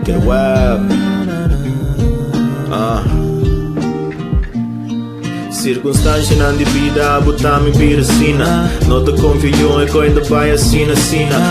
Get web. Circunstância não de vida, botar-me vir assina. Não te confio em que ainda vai assina.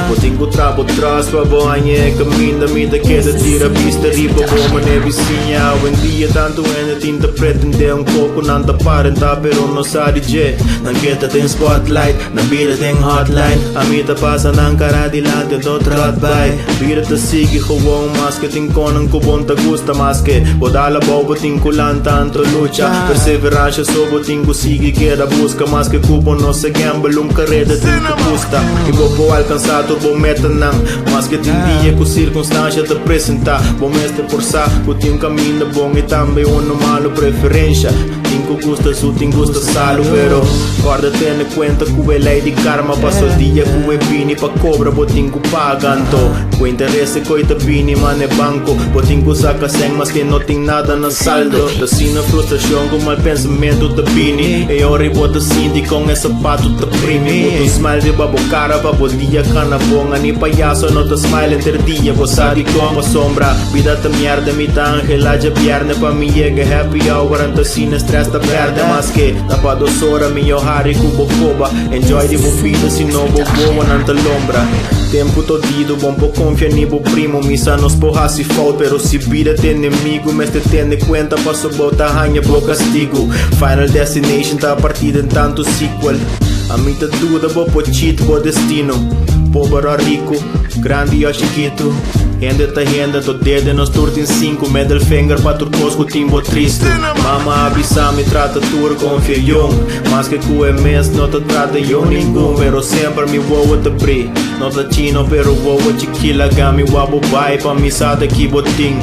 Eu tenho trabo atrás para banhar caminho da vida que da tira pista riba bom mané vizinha. Hoje em dia tanto ainda tinta pretende pouco não te aparenta pero não sabe je. Não queda tem spotlight, na vida tem hotline. A mita passa na cara de lá de outro lado vai. Vida te sigue gewoon mas que tem conan que bom te gusta mas que bodala bobo tem culan tanto lucha. Perseverança botinho sigue queda busca mas que cubo não se gamble carrera tem que custa e vou alcançar turbo meta não mas que tem dia com circunstância te apresentar bom mestre forçar que tem caminho bom e também uma malo preferência tem que gusta su tem gusta salo pero guarda tendo conta que é lei de karma passou dia que é bini pa cobra botinho pagando com interesse coita bini man é banco botinho saca sem mas que não tem nada na saldo da sina frustração com mal pensamento te bini e ora bota cinti com esse pato te primi boto smile de babo cara babo dia cana bonga ni palhaço não te smile entre dia você de como sombra vida te merda me tá angela de pierne pa mi llega happy hour anta sina stress te perde mas que da pa dos hora mi yo hari cubo coba enjoy de vida se não bobo nanta lombra tempo todido bom po confia ni bo primo misa nos porra se fall pero se vida tem inimigo mas te tende conta passo bota ranha bo castigo Final Destination tá partida em tanto sequel. A mita dúvida bo po cheat bo destino. Pobre ou rico, grande ou chiquito. Renda ta renda, to dedo nos turto em 5. Middle finger pa turcos com timbo triste. Mama avisa me trata tur confia young. Mas que cu é mes não te trata eu ninguém. Pero sempre me voa te bri. Não te chino pero voa chiquila gami wabo bai pa misada que botim.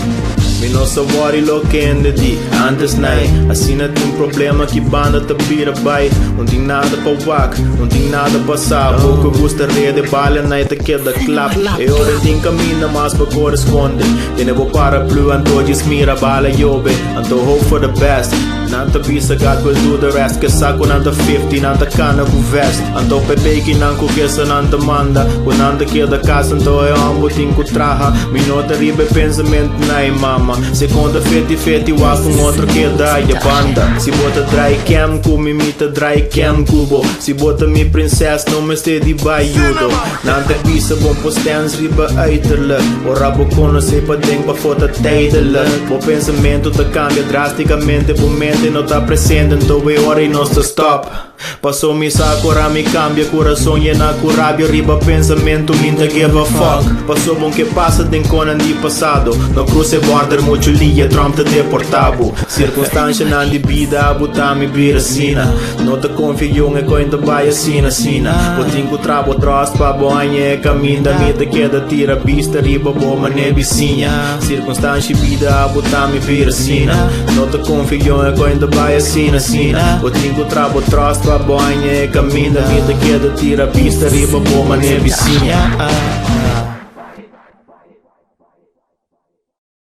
Me não sabore lo que ende di antes nai assim não tem problema que banda te vira bai não tem nada pa wak não tem nada pa sabe o que gostaria de bala nai te queda clap e ora tem caminho mas pa corresponde tiene bo para plu anto mira bala yobe anto hope for the best Nanta bisa God will do the rest que saco nanta 50 nanta cana com vest anto pepe que não coqueça nanta manda o nanta queda casa anto é ambo tinco traha me nota ribe pensamento nai mama se conta feti wa com outro que dá a banda se bota dry cam com me mita dry cam cubo se bota mi princess não me este de baiudo nanta bisa bom postens riba aiterla o rabo conoce pa den pa foto teidela o pensamento te cambia drasticamente por mente não tá presente então é hora e não se stop passou me sakura me cambia coração e na curabia riba pensamento minta give a fuck passou bom que passa tem conan de passado no cruce border muito lia Trump te deportado circunstância não de vida botar me vir assina não te confio em que ainda vai assina o tinco trabo atrás pa banha caminho da mita queda tira pista riba bom mané vizinha circunstância vida botar me vir assina não te confio em que ainda vai assina o tinco trabo atrás pa banha caminho da mita queda tira pista riba bom mané vizinha